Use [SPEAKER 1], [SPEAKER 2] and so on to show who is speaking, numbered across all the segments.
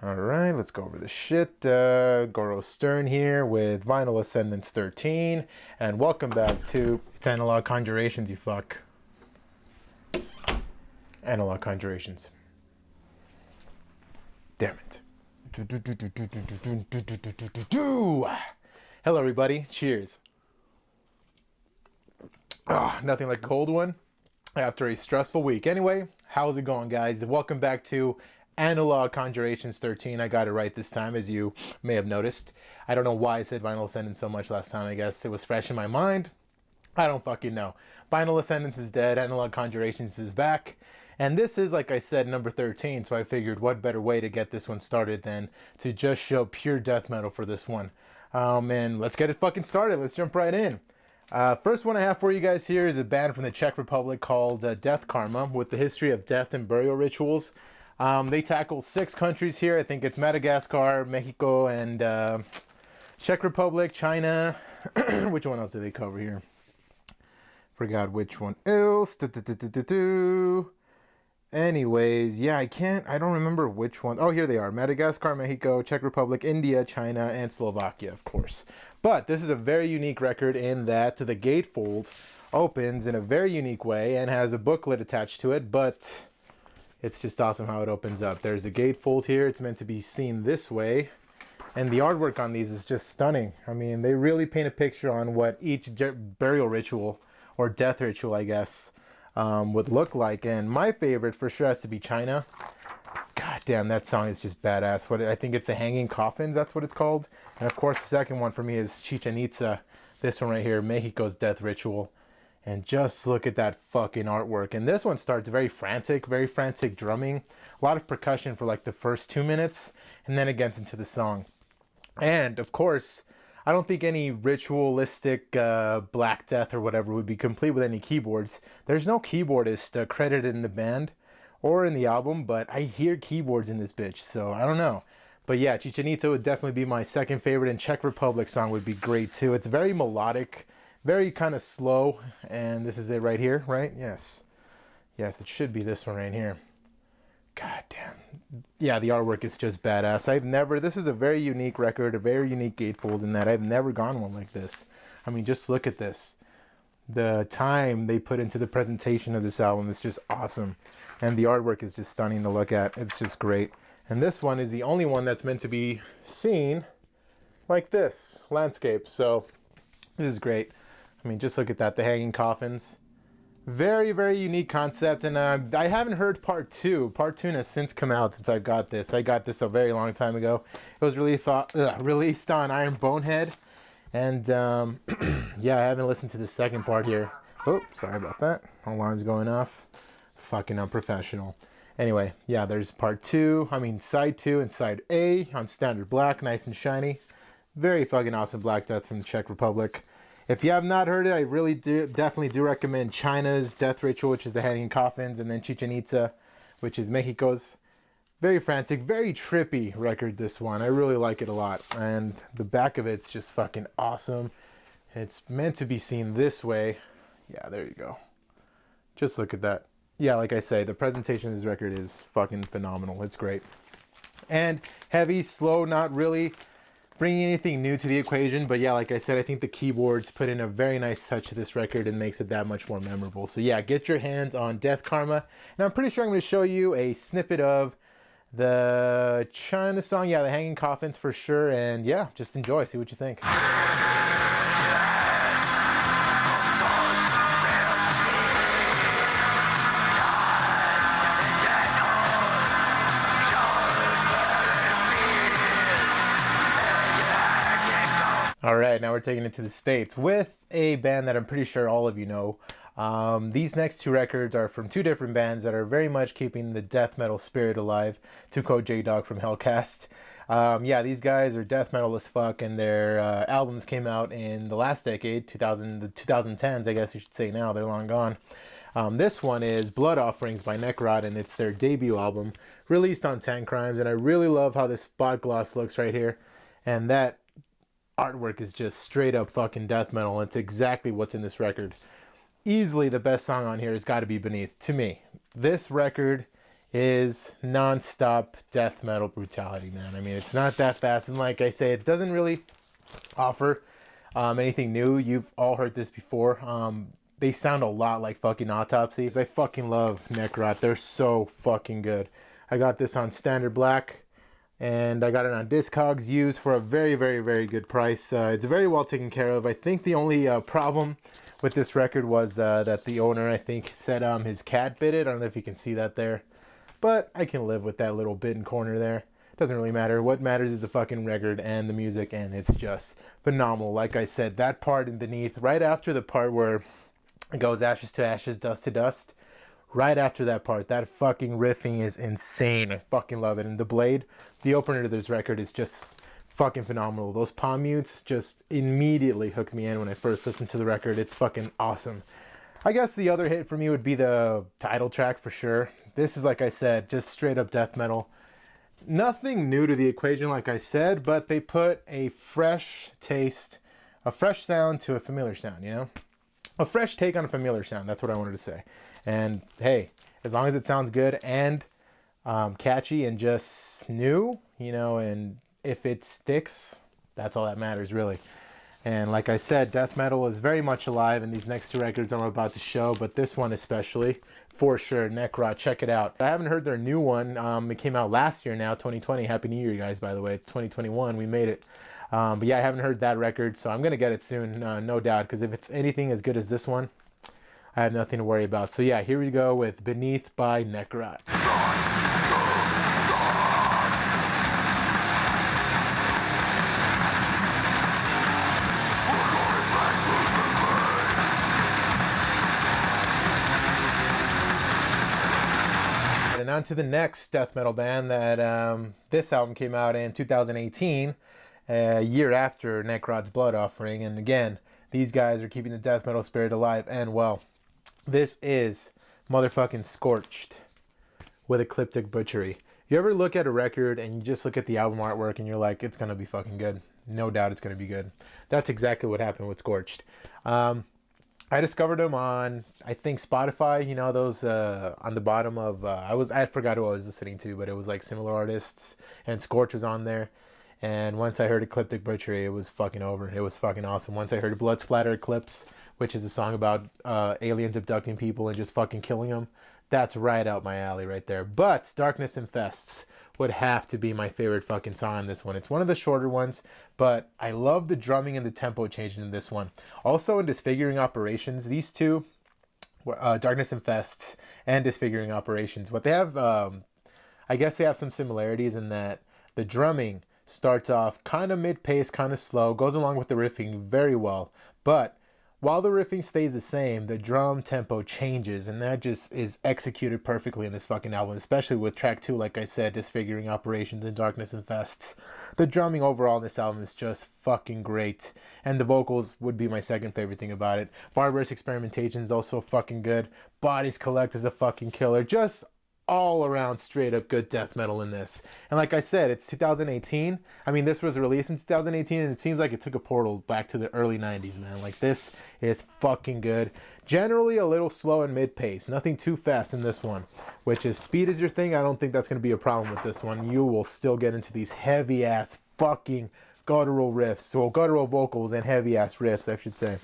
[SPEAKER 1] Alright, let's go over the shit. Goro Stern here with Vinyl Ascendance 13. And welcome back to it's Analog Conjurations, you fuck. Analog Conjurations. Damn it. Hello, everybody. Cheers. Nothing like a cold one after a stressful week. Anyway, how's it going, guys? Welcome back to Analog Conjurations 13. I got it right this time, as you may have noticed. I don't know why I said Vinyl Ascendance so much last time. I guess it was fresh in my mind. I don't fucking know. Vinyl Ascendance is dead. Analog Conjurations is back. And this is, like I said, number 13. So I figured what better way to get this one started than to just show pure death metal for this one. And let's get it fucking started. Let's jump right in. First one I have for you guys here is a band from the Czech Republic called Death Karma, with the history of death and burial rituals. They tackle 6 countries here. I think it's Madagascar, Mexico, and Czech Republic, China. Which one else do they cover here? Forgot which one else. Anyways, yeah, I don't remember which one. Oh, here they are. Madagascar, Mexico, Czech Republic, India, China, and Slovakia, of course. But this is a very unique record in that the gatefold opens in a very unique way and has a booklet attached to it, but it's just awesome how it opens up. There's a gatefold here. It's meant to be seen this way. And the artwork on these is just stunning. I mean, they really paint a picture on what each burial ritual, or death ritual, I guess, would look like. And my favorite for sure has to be China. God damn, that song is just badass. I think it's the Hanging Coffins, that's what it's called. And of course, the second one for me is Chichen Itza. This one right here, Mexico's death ritual. And just look at that fucking artwork. And this one starts very frantic drumming. A lot of percussion for like the first 2 minutes. And then it gets into the song. And of course, I don't think any ritualistic Black Death or whatever would be complete with any keyboards. There's no keyboardist credited in the band or in the album, but I hear keyboards in this bitch, so I don't know. But yeah, Chichen Itza would definitely be my second favorite, and Czech Republic song would be great too. It's very melodic, very kind of slow, and this is it right here, right? Yes, it should be this one right here. God damn. Yeah, the artwork is just badass. This is a very unique record, a very unique gatefold in that I've never gone one like this. I mean, just look at this. The time they put into the presentation of this album is just awesome. And the artwork is just stunning to look at. It's just great. And this one is the only one that's meant to be seen like this, landscape. So this is great. I mean, just look at that, the Hanging Coffins. Very, very unique concept, and I haven't heard part 2. Part 2 has since come out since I got this. I got this a very long time ago. It was released on Iron Bonehead, and yeah, I haven't listened to the second part here. Oh, sorry about that. Alarm's going off. Fucking unprofessional. Anyway, yeah, there's part 2. I mean, side 2 and side A on standard black, nice and shiny. Very fucking awesome Black Death from the Czech Republic. If you have not heard it, I really definitely do recommend China's Death Ritual, which is the Hanging Coffins, and then Chichen Itza, which is Mexico's. Very frantic, very trippy record, this one. I really like it a lot. And the back of it's just fucking awesome. It's meant to be seen this way. Yeah, there you go. Just look at that. Yeah, like I say, the presentation of this record is fucking phenomenal. It's great. And heavy, slow, not really bringing anything new to the equation, but yeah, like I said, I think the keyboards put in a very nice touch to this record and makes it that much more memorable. So yeah, get your hands on Death Karma. And I'm pretty sure I'm going to show you a snippet of the China song. Yeah, the Hanging Coffins for sure. And yeah, just enjoy, see what you think. All right, now we're taking it to the States with a band that I'm pretty sure all of you know. These next 2 records are from 2 different bands that are very much keeping the death metal spirit alive, to quote J-Dog from Hellcast. Yeah, these guys are death metal as fuck, and their albums came out in the last decade, the 2010s, I guess you should say now, they're long gone. This one is Blood Offerings by Necrot, and it's their debut album, released on Tancrimes, and I really love how this spot gloss looks right here, and that artwork is just straight up fucking death metal. It's exactly what's in this record. Easily the best song on here has got to be Beneath, to me. This record is non-stop death metal brutality, man. I mean, it's not that fast, and like I say, it doesn't really offer anything new. You've all heard this before. They sound a lot like fucking Autopsy. I fucking love Necrot. They're so fucking good. I got this on Standard Black, and I got it on Discogs used for a very, very, very good price. It's very well taken care of. I think the only problem with this record was that the owner, I think, said his cat bit it. I don't know if you can see that there, but I can live with that little bitten corner there. Doesn't really matter. What matters is the fucking record and the music, and it's just phenomenal. Like I said, that part in Beneath, right after the part where it goes ashes to ashes, dust to dust, right after that part, that fucking riffing is insane. I fucking love it. And the Blade, the opener to this record, is just fucking phenomenal. Those palm mutes just immediately hooked me in when I first listened to the record. It's fucking awesome. I guess the other hit for me would be the title track for sure. This is, like I said, just straight up death metal. Nothing new to the equation, like I said, but they put a fresh taste, a fresh sound to a familiar sound, you know? A fresh take on a familiar sound. That's what I wanted to say. And hey, as long as it sounds good and catchy and just new, you know, and if it sticks, that's all that matters, really. And like I said, death metal is very much alive in these next two records I'm about to show, but this one especially, for sure. Necrot, check it out. I haven't heard their new one. It came out last year now, 2020. Happy New Year, you guys, by the way. It's 2021. We made it. But yeah, I haven't heard that record, so I'm going to get it soon, no doubt, because if it's anything as good as this one, I have nothing to worry about. So yeah, here we go with Beneath by Necrot. And on to the next death metal band that this album came out in 2018, a year after Necrot's Blood Offering. And again, these guys are keeping the death metal spirit alive and well. This is motherfucking Scorched with Ecliptic Butchery. You ever look at a record and you just look at the album artwork and you're like, it's going to be fucking good. No doubt it's going to be good. That's exactly what happened with Scorched. I discovered them on, I think, Spotify. You know, those on the bottom of, I forgot who I was listening to, but it was like similar artists, and Scorch was on there. And once I heard Ecliptic Butchery, it was fucking over. It was fucking awesome. Once I heard Blood Splatter Eclipse, which is a song about aliens abducting people and just fucking killing them, that's right out my alley right there. But Darkness Infests would have to be my favorite fucking song on this one. It's one of the shorter ones, but I love the drumming and the tempo change in this one. Also in Disfiguring Operations, these two, Darkness Infests and Disfiguring Operations, what they have, I guess they have some similarities in that the drumming starts off kind of mid-pace, kind of slow, goes along with the riffing very well, but while the riffing stays the same, the drum tempo changes, and that just is executed perfectly in this fucking album, especially with track 2, like I said, Disfiguring Operations and Darkness Infests. The drumming overall in this album is just fucking great, and the vocals would be my second favorite thing about it. Barbarous Experimentation is also fucking good. Bodies Collect is a fucking killer. Just all around straight up good death metal in this. And like I said, it's 2018. I mean, this was released in 2018, and it seems like it took a portal back to the early 90s, man. Like, this is fucking good. Generally a little slow and mid-pace. Nothing too fast in this one, which is speed is your thing. I don't think that's going to be a problem with this one. You will still get into these heavy-ass fucking guttural riffs. Well, guttural vocals and heavy-ass riffs, I should say.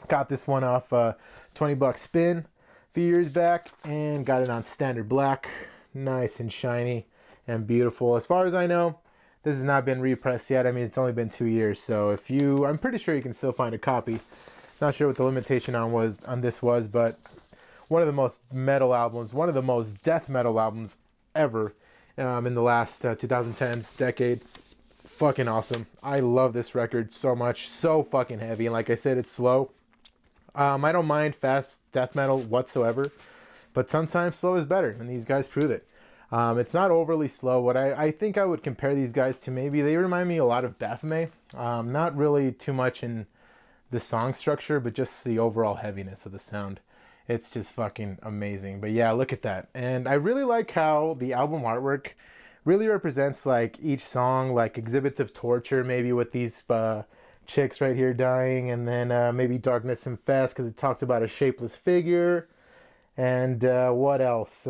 [SPEAKER 1] Got this one off $20 spin few years back and got it on Standard Black. Nice and shiny and beautiful. As far as I know, this has not been repressed yet. I mean, it's only been 2 years, so I'm pretty sure you can still find a copy. Not sure what the limitation on this was, but one of the most metal albums, one of the most death metal albums ever in the last 2010s decade. Fucking awesome. I love this record so much. So fucking heavy, and like I said, it's slow. I don't mind fast death metal whatsoever, but sometimes slow is better, and these guys prove it. It's not overly slow. What I think I would compare these guys to, maybe they remind me a lot of Baphomet. Not really too much in the song structure, but just the overall heaviness of the sound. It's just fucking amazing. But yeah, look at that. And I really like how the album artwork really represents like each song, like exhibits of torture, maybe with these chicks right here dying, and then maybe Darkness Infest because it talks about a shapeless figure. And what else?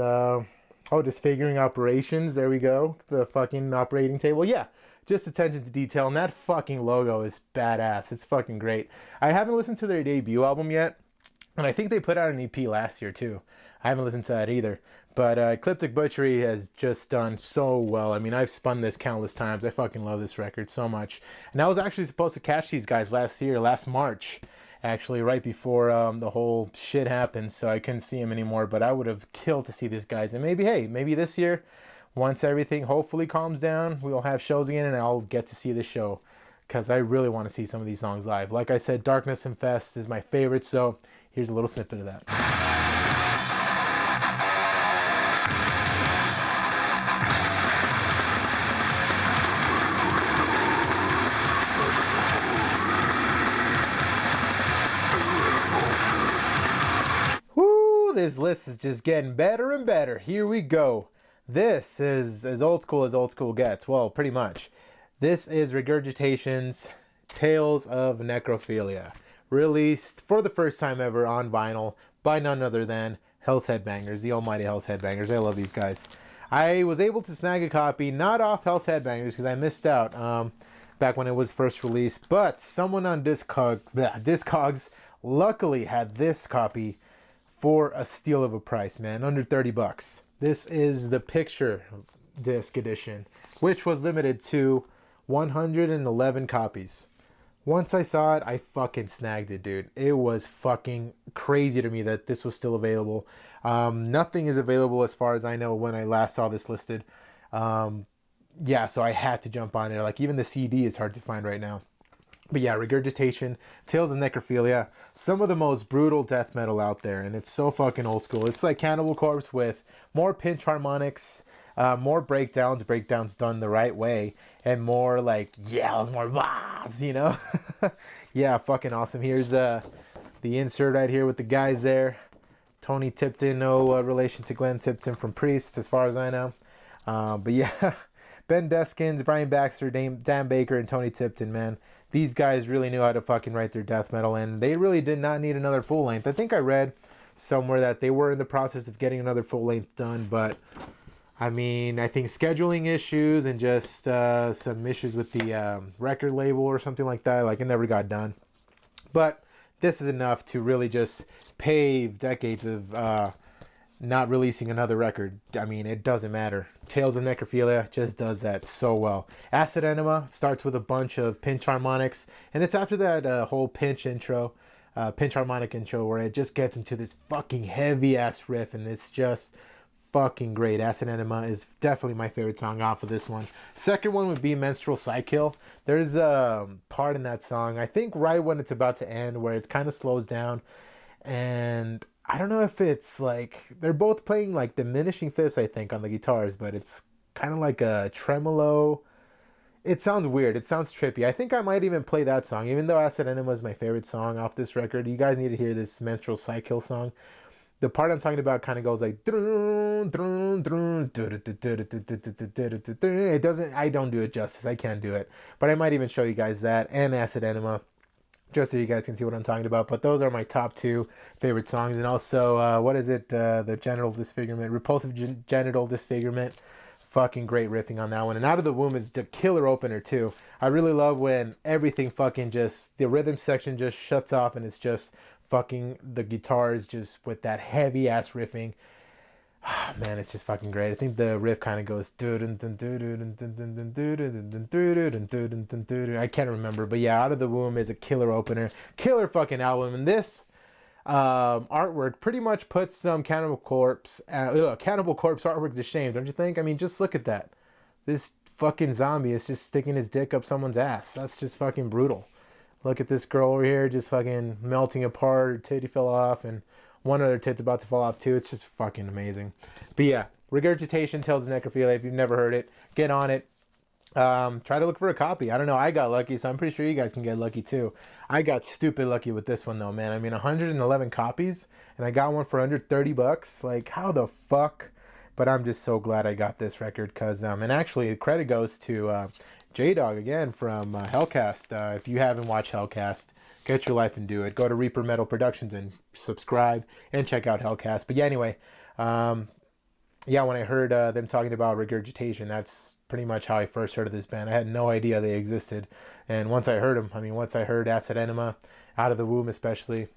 [SPEAKER 1] Oh, disfiguring operations. There we go. The fucking operating table. Yeah, just attention to detail. And that fucking logo is badass. It's fucking great. I haven't listened to their debut album yet. And I think they put out an EP last year too. I haven't listened to that either. But Ecliptic Butchery has just done so well. I mean, I've spun this countless times. I fucking love this record so much. And I was actually supposed to catch these guys last March. Actually, right before the whole shit happened. So I couldn't see them anymore. But I would have killed to see these guys. And maybe, hey, maybe this year, once everything hopefully calms down, we'll have shows again and I'll get to see this show. Because I really want to see some of these songs live. Like I said, Darkness Infest is my favorite. So here's a little snippet of that. Woo, this list is just getting better and better. Here we go. This is as old school gets. Well, pretty much. This is Regurgitation's Tales of Necrophilia, released for the first time ever on vinyl by none other than Hell's Headbangers, the almighty Hell's Headbangers. I love these guys. I was able to snag a copy, not off Hell's Headbangers because I missed out back when it was first released, but someone on Discogs luckily had this copy for a steal of a price, man, under 30 bucks. This is the picture disc edition, which was limited to 111 copies. Once I saw it, I fucking snagged it, dude. It was fucking crazy to me that this was still available. Nothing is available as far as I know when I last saw this listed. Yeah, so I had to jump on it. Like, even the CD is hard to find right now. But yeah, Regurgitation, Tales of Necrophilia, some of the most brutal death metal out there. And it's so fucking old school. It's like Cannibal Corpse with more pinch harmonics, more breakdowns done the right way, and more like yells, more bahs, you know? Yeah, fucking awesome. Here's the insert right here with the guys there. Tony Tipton, no relation to Glenn Tipton from Priest, as far as I know. But yeah, Ben Deskins, Brian Baxter, Dan Baker, and Tony Tipton, man. These guys really knew how to fucking write their death metal, and they really did not need another full length. I think I read somewhere that they were in the process of getting another full length done, but I mean, I think scheduling issues and just some issues with the record label or something like that, like it never got done. But this is enough to really just pave decades of not releasing another record. I mean, it doesn't matter. Tales of Necrophilia just does that so well. Acid Enema starts with a bunch of pinch harmonics, and it's after that whole pinch harmonic intro, where it just gets into this fucking heavy ass riff, and it's just fucking great. Acid Enema is definitely my favorite song off of this one. Second one would be Menstrual Sidekill. There's a part in that song, I think right when it's about to end, where it kind of slows down, and I don't know if it's like they're both playing like diminishing fifths, I think, on the guitars, but it's kind of like a tremolo. It sounds weird. It sounds trippy. I think I might even play that song, even though Acid Enema is my favorite song off this record. You guys need to hear this Menstrual Sidekill song. The part I'm talking about kind of goes like it doesn't. I don't do it justice. I can't do it, but I might even show you guys that and Acid Enema, just so you guys can see what I'm talking about. But those are my top two favorite songs. And also, what is it? The Genital Disfigurement, Repulsive Genital Disfigurement. Fucking great riffing on that one. And Out of the Womb is the killer opener too. I really love when everything fucking just, the rhythm section just shuts off and it's just fucking the guitars just with that heavy ass riffing. Oh, man, it's just fucking great. I think the riff kind of goes I can't remember, but yeah, Out of the Womb is a killer opener, killer fucking album. And this artwork pretty much puts some Cannibal Corpse artwork to shame, don't you think? I mean, just look at that. This fucking zombie is just sticking his dick up someone's ass. That's just fucking brutal. Look at this girl over here just fucking melting apart. Her titty fell off, and one other tit's about to fall off too. It's just fucking amazing. But yeah, Regurgitation, Tales of Necrophilia. If you've never heard it, get on it. Try to look for a copy. I don't know. I got lucky, so I'm pretty sure you guys can get lucky too. I got stupid lucky with this one though, man. I mean, 111 copies, and I got one for under 30 bucks. Like, how the fuck? But I'm just so glad I got this record, because and actually credit goes to J-Dog again from Hellcast. If you haven't watched Hellcast, get your life and do it. Go to Reaper Metal Productions and subscribe and check out Hellcast. But yeah, anyway, yeah, when I heard them talking about Regurgitation, that's pretty much how I first heard of this band. I had no idea they existed. And once I heard them, I mean, once I heard Acid Enema, Out of the Womb especially,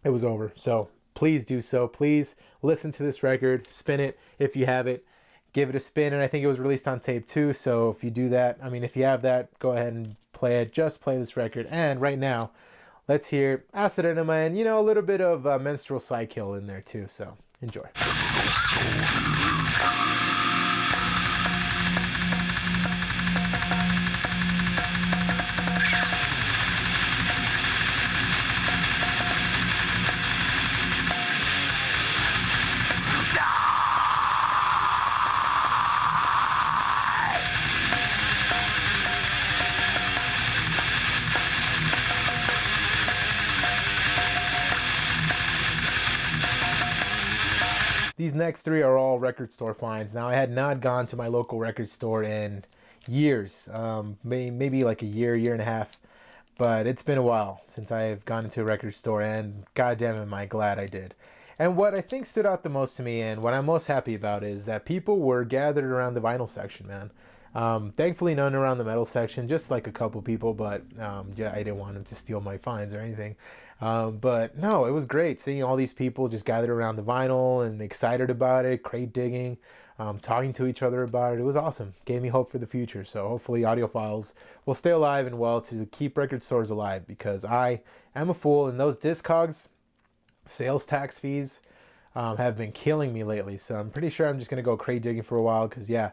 [SPEAKER 1] it was over. So please do so. Please listen to this record, spin it if you have it, give it a spin. And I think it was released on tape too. So if you do that, I mean, if you have that, go ahead and play it. Just play this record. And right now, let's hear Acid Enema and, you know, a little bit of Menstrual Sidekill in there too. So enjoy. These next three are all record store finds. Now, I had not gone to my local record store in years, maybe like a year, year and a half, but it's been a while since I've gone into a record store, and goddamn am I glad I did. And what I think stood out the most to me, and what I'm most happy about, is that people were gathered around the vinyl section, man. Thankfully, none around the metal section, just like a couple people, but yeah, I didn't want them to steal my finds or anything. But no, it was great seeing all these people just gathered around the vinyl and excited about it, crate digging, talking to each other about it. It was awesome. Gave me hope for the future. So hopefully Audiophiles will stay alive and well to keep record stores alive, because I am a fool, and those Discogs sales tax fees have been killing me lately. So I'm pretty sure I'm just going to go crate digging for a while, because yeah,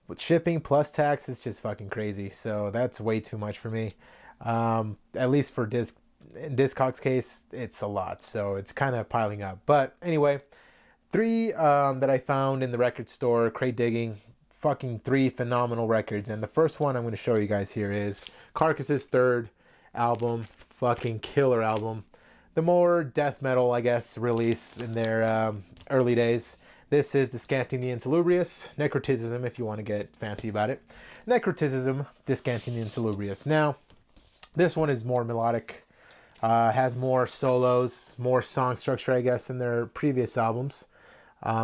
[SPEAKER 1] with shipping plus tax, it's just fucking crazy. So that's way too much for me. At least for in Discog's case, it's a lot. So it's kind of piling up. But anyway, three that I found in the record store, crate digging, fucking three phenomenal records. And the first one I'm going to show you guys here is Carcass's third album, fucking killer album. The more death metal, I guess, release in their early days. This is Descanting the Insalubrious, Necroticism, if you want to get fancy about it. Necroticism, Descanting the Insalubrious. Now, this one is more melodic, has more solos, more song structure, I guess, than their previous albums.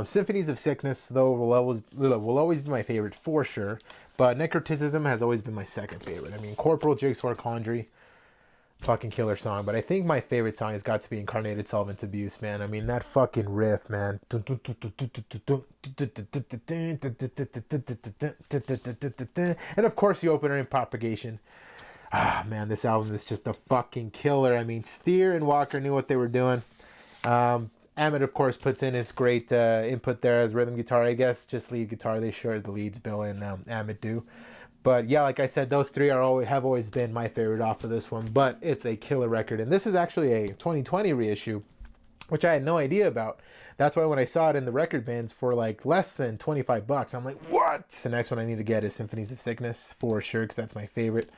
[SPEAKER 1] Symphonies of Sickness, though, will always be my favorite for sure, but Necroticism has always been my second favorite. I mean, Corporal Jigsaw Condry, fucking killer song, but I think my favorite song has got to be Incarnated Solvent Abuse, man. I mean, that fucking riff, man. And of course the opener in Propagation. Ah, man, this album is just a fucking killer. I mean, Steer and Walker knew what they were doing. Amit, of course, puts in his great input there as rhythm guitar, I guess. Just lead guitar. They share the leads, Bill and Amit do. But yeah, like I said, those three have always been my favorite off of this one. But it's a killer record. And this is actually a 2020 reissue, which I had no idea about. That's why when I saw it in the record bins for like less than $25, I'm like, what? The next one I need to get is Symphonies of Sickness for sure, because that's my favorite.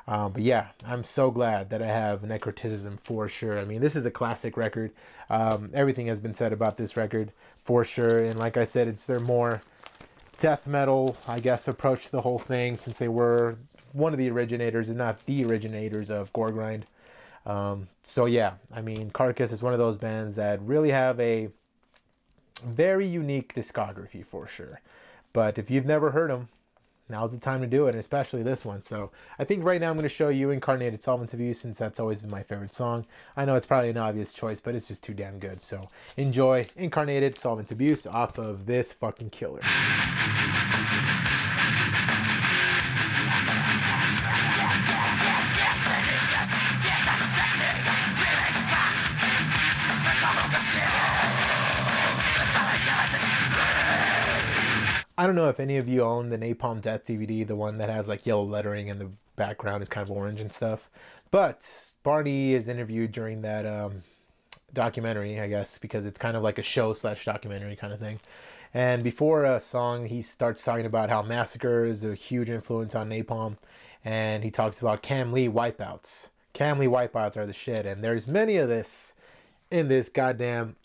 [SPEAKER 1] But yeah, I'm so glad that I have Necroticism for sure. I mean, this is a classic record. Everything has been said about this record for sure. And like I said, it's their more death metal, I guess, approach to the whole thing, since they were one of the originators, and not the originators, of gore grind. So yeah, I mean, Carcass is one of those bands that really have a very unique discography for sure. But if you've never heard them, now's the time to do it, and especially this one. So I think right now I'm going to show you Incarnated Solvent Abuse, since that's always been my favorite song. I know it's probably an obvious choice, but it's just too damn good. So enjoy Incarnated Solvent Abuse off of this fucking killer. I don't know if any of you own the Napalm Death DVD, the one that has like yellow lettering and the background is kind of orange and stuff. But Barney is interviewed during that documentary, I guess, because it's kind of like a show / documentary kind of thing. And before a song, he starts talking about how Massacre is a huge influence on Napalm. And he talks about Cam Lee wipeouts. Cam Lee wipeouts are the shit. And there's many of this in this goddamn...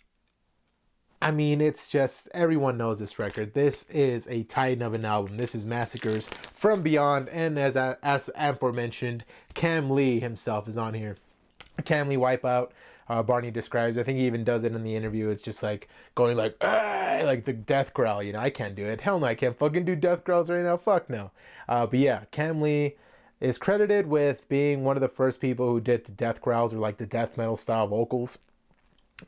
[SPEAKER 1] I mean, it's just, everyone knows this record. This is a titan of an album. This is Massacres from Beyond. And as aforementioned, Cam Lee himself is on here. Cam Lee Wipeout. Barney describes. I think he even does it in the interview. It's just like going like, ah, like the death growl. You know, I can't do it. Hell no, I can't fucking do death growls right now. Fuck no. But yeah, Cam Lee is credited with being one of the first people who did the death growls, or like the death metal style vocals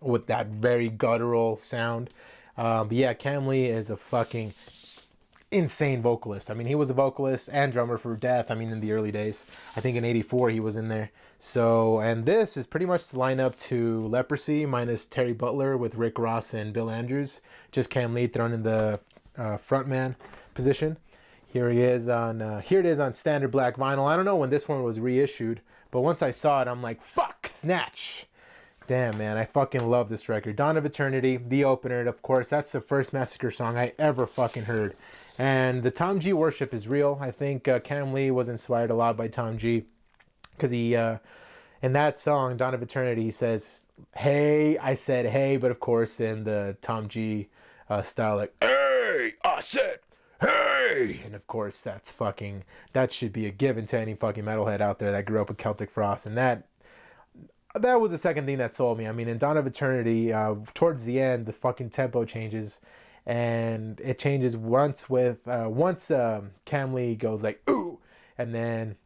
[SPEAKER 1] with that very guttural sound. But yeah, Cam Lee is a fucking insane vocalist. I mean, he was a vocalist and drummer for Death. I mean, in the early days, I think in '84 he was in there. So, and this is pretty much the lineup to Leprosy minus Terry Butler with Rick Ross and Bill Andrews. Just Cam Lee thrown in the frontman position. Here it is on standard black vinyl. I don't know when this one was reissued, but once I saw it, I'm like, fuck, snatch. Damn, man, I fucking love this record. Dawn of Eternity, the opener, and of course, that's the first Massacre song I ever fucking heard. And the Tom G worship is real. I think Cam Lee was inspired a lot by Tom G, because he, in that song, Dawn of Eternity, he says, hey, I said hey, but of course, in the Tom G style, like, hey, I said hey. And of course, that should be a given to any fucking metalhead out there that grew up with Celtic Frost. And that was the second thing that sold me. I mean, in Dawn of Eternity, towards the end, the fucking tempo changes, and it changes once Cam Lee goes like ooh, and then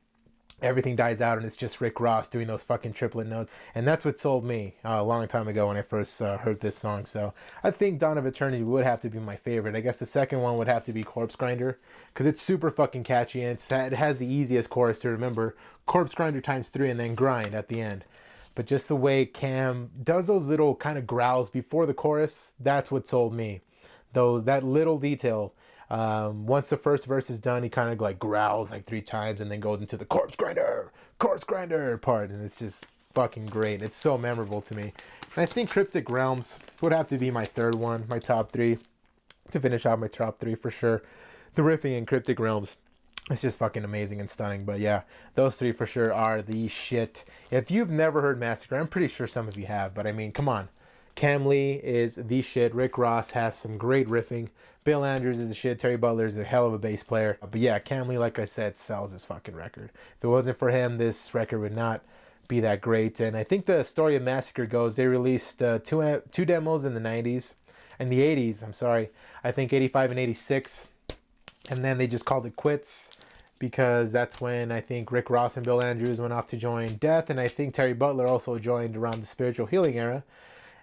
[SPEAKER 1] everything dies out, and it's just Rick Ross doing those fucking triplet notes, and that's what sold me a long time ago when I first heard this song. So I think Dawn of Eternity would have to be my favorite. I guess the second one would have to be Corpse Grinder, because it's super fucking catchy, and it has the easiest chorus to remember: Corpse Grinder times 3, and then grind at the end. But just the way Cam does those little kind of growls before the chorus, that's what sold me. That little detail. Once the first verse is done, he kind of like growls like 3 times and then goes into the corpse grinder part. And it's just fucking great. It's so memorable to me. And I think Cryptic Realms would have to be my third one, my top 3. To finish out my top 3 for sure. The riffing in Cryptic Realms, it's just fucking amazing and stunning. But yeah, those 3 for sure are the shit. If you've never heard Massacre, I'm pretty sure some of you have, but I mean, come on. Cam Lee is the shit. Rick Ross has some great riffing. Bill Andrews is the shit. Terry Butler is a hell of a bass player. But yeah, Cam Lee, like I said, sells this fucking record. If it wasn't for him, this record would not be that great. And I think the story of Massacre goes, they released two demos in the 90s. In the 80s, I'm sorry. I think 85 and 86. And then they just called it quits, because that's when I think Rick Ross and Bill Andrews went off to join Death, and I think Terry Butler also joined around the Spiritual Healing era.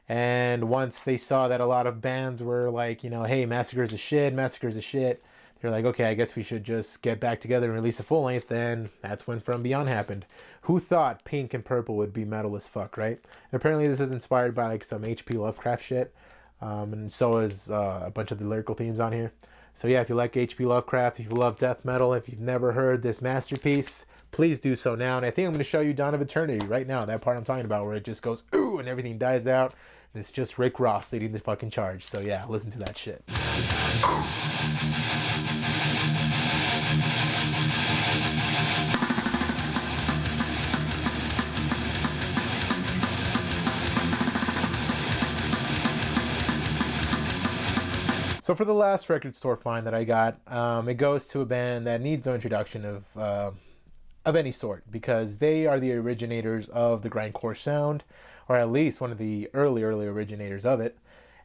[SPEAKER 1] And once they saw that a lot of bands were like, you know, hey, Massacre's a shit, they're like, okay, I guess we should just get back together and release a full length. And that's when From Beyond happened. Who thought Pink and Purple would be metal as fuck, right? And apparently this is inspired by like some H.P. Lovecraft shit. And so is a bunch of the lyrical themes on here. So yeah, if you like H.P. Lovecraft, if you love death metal, if you've never heard this masterpiece, please do so now. And I think I'm going to show you Dawn of Eternity right now, that part I'm talking about where it just goes ooh and everything dies out. And it's just Rick Ross leading the fucking charge. So yeah, listen to that shit. So for the last record store find that I got, it goes to a band that needs no introduction of any sort, because they are the originators of the grindcore sound, or at least one of the early originators of it.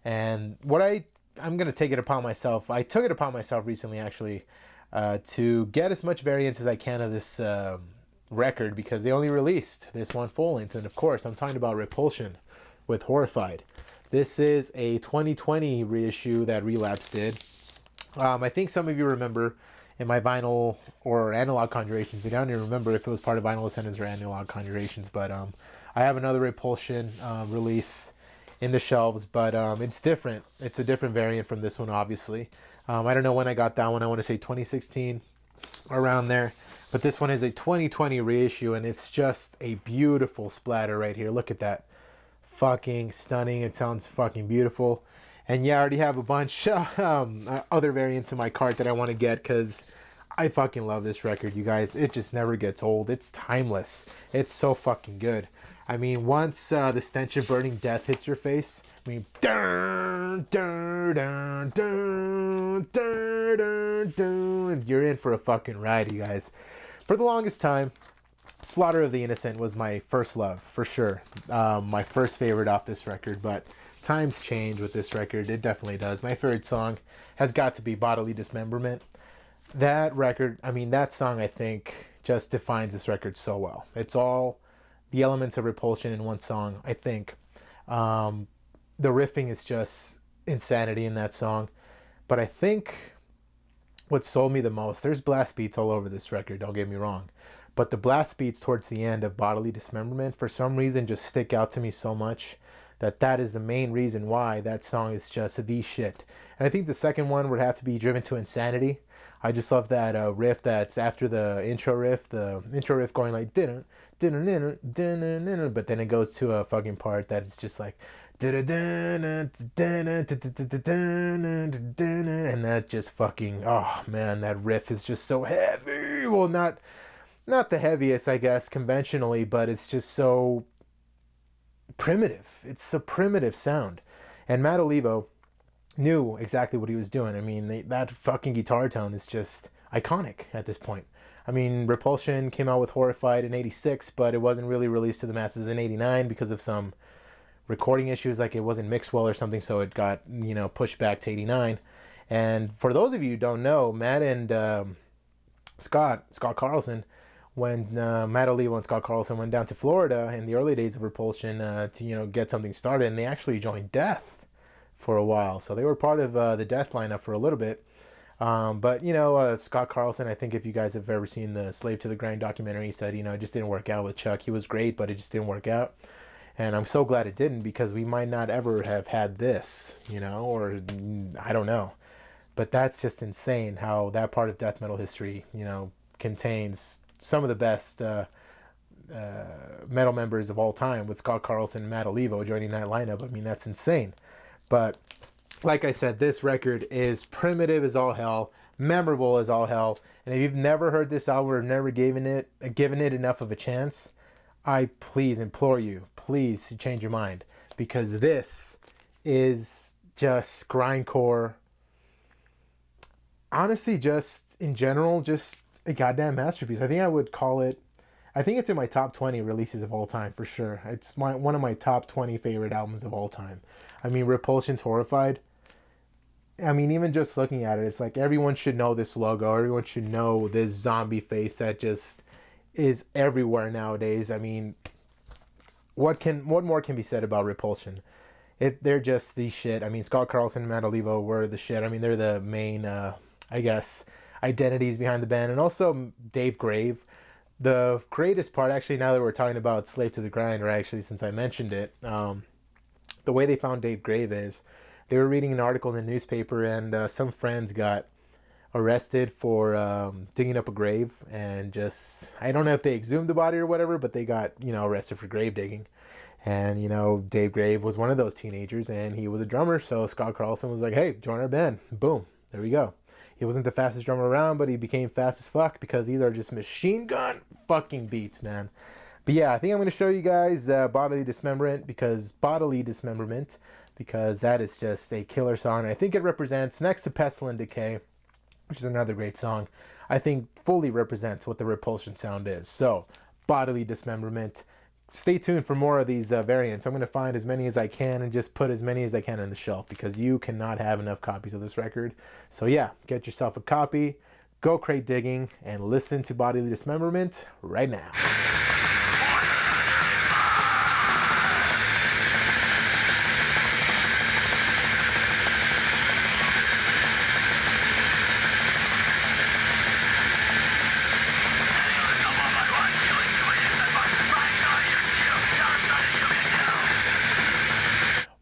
[SPEAKER 1] And what I'm going to take it upon myself, I took it upon myself recently actually, to get as much variance as I can of this record, because they only released this one full length. And of course, I'm talking about Repulsion with Horrified. This is a 2020 reissue that Relapse did. I think some of you remember in my vinyl or analog Conjurations video. I don't even remember if it was part of Vinyl Ascendance or analog Conjurations, but I have another Repulsion release in the shelves, but it's different. It's a different variant from this one, obviously. I don't know when I got that one. I want to say 2016, around there. But this one is a 2020 reissue, and it's just a beautiful splatter right here. Look at that. Fucking stunning. It sounds fucking beautiful. And yeah, I already have a bunch other variants in my cart that I want to get, because I fucking love this record, you guys. It just never gets old. It's timeless. It's so fucking good. I mean, once the stench of burning death hits your face, I mean, dun, dun, dun, dun, dun, dun, dun, you're in for a fucking ride, you guys. For the longest time, Slaughter of the Innocent was my first love, for sure. My first favorite off this record, but times change with this record. It definitely does. My favorite song has got to be Bodily Dismemberment. That record, I mean, that song, I think, just defines this record so well. It's all the elements of Repulsion in one song, I think. The riffing is just insanity in that song. But I think what sold me the most, there's blast beats all over this record, don't get me wrong. But the blast beats towards the end of Bodily Dismemberment, for some reason, just stick out to me so much that is the main reason why that song is just the shit. And I think the second one would have to be Driven to Insanity. I just love that riff that's after the intro riff going like dinner, dinner, dinner, but then it goes to a fucking part that is just like and that just fucking, oh man, that riff is just so heavy. Well, not the heaviest, I guess, conventionally, but it's just so primitive. It's a primitive sound. And Matt Olivo knew exactly what he was doing. I mean, that fucking guitar tone is just iconic at this point. I mean, Repulsion came out with Horrified in 86, but it wasn't really released to the masses in 89 because of some recording issues, like it wasn't mixed well or something, so it got, pushed back to 89. And for those of you who don't know, Matt and Scott Carlson, when Matt Olivo and Scott Carlson went down to Florida in the early days of Repulsion to get something started, and they actually joined Death for a while. So they were part of the Death lineup for a little bit. But Scott Carlson, I think if you guys have ever seen the Slave to the Grind documentary, he said, it just didn't work out with Chuck. He was great, but it just didn't work out. And I'm so glad it didn't, because we might not ever have had this, or I don't know. But that's just insane how that part of death metal history, contains some of the best metal members of all time, with Scott Carlson and Matt Olivo joining that lineup. I mean, that's insane. But like I said, this record is primitive as all hell, memorable as all hell. And if you've never heard this album or never given it enough of a chance, I please implore you, please change your mind, because this is just grindcore. Honestly, just in general, just a goddamn masterpiece. I think I would call it, I think it's in my top 20 releases of all time, for sure. It's one of my top 20 favorite albums of all time. I mean, Repulsion's Horrified. I mean, even just looking at it, it's like everyone should know this logo. Everyone should know this zombie face that just is everywhere nowadays. I mean, what more can be said about Repulsion? They're just the shit. I mean, Scott Carlson and Matt Olivo were the shit. I mean, they're the main, I guess, identities behind the band. And also Dave Grave. The greatest part, actually, now that we're talking about Slave to the Grind, or actually since I mentioned it, the way they found Dave Grave is they were reading an article in the newspaper, and some friends got arrested for digging up a grave, and just, I don't know if they exhumed the body or whatever, but they got, arrested for grave digging. And, Dave Grave was one of those teenagers, and he was a drummer, so Scott Carlson was like, hey, join our band. Boom. There we go. He wasn't the fastest drummer around, but he became fast as fuck, because these are just machine gun fucking beats, man. But yeah, I think I'm going to show you guys Bodily Dismemberment, because that is just a killer song. And I think it represents, next to Pestle and Decay, which is another great song, I think fully represents what the Repulsion sound is. So, Bodily Dismemberment. Stay tuned for more of these variants. I'm going to find as many as I can and just put as many as I can on the shelf, because you cannot have enough copies of this record. So yeah, get yourself a copy, go crate digging, and listen to Bodily Dismemberment right now.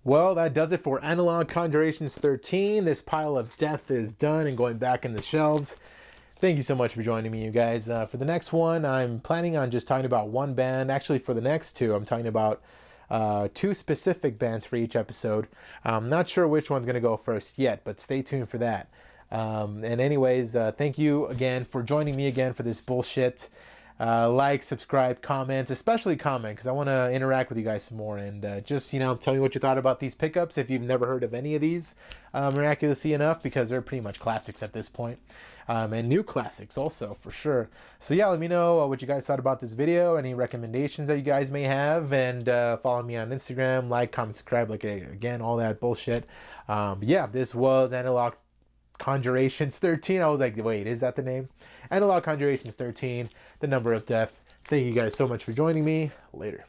[SPEAKER 1] Well, that does it for Analog Conjurations 13. This pile of death is done and going back in the shelves. Thank you so much for joining me, you guys. For the next one, I'm planning on just talking about one band. Actually, for the next two, I'm talking about two specific bands for each episode. I'm not sure which one's going to go first yet, but stay tuned for that. And anyways, thank you again for joining me again for this bullshit. like, subscribe, comment, especially comment, because I want to interact with you guys some more. And just, tell me what you thought about these pickups if you've never heard of any of these, miraculously enough, because they're pretty much classics at this point. And new classics also, for sure. So yeah, let me know what you guys thought about this video, any recommendations that you guys may have, and follow me on Instagram, like, comment, subscribe, like, again, all that bullshit. But yeah, this was Analog Conjurations 13. I was like, wait, is that the name? Analog Conjurations 13, the number of death. Thank you guys so much for joining me. Later.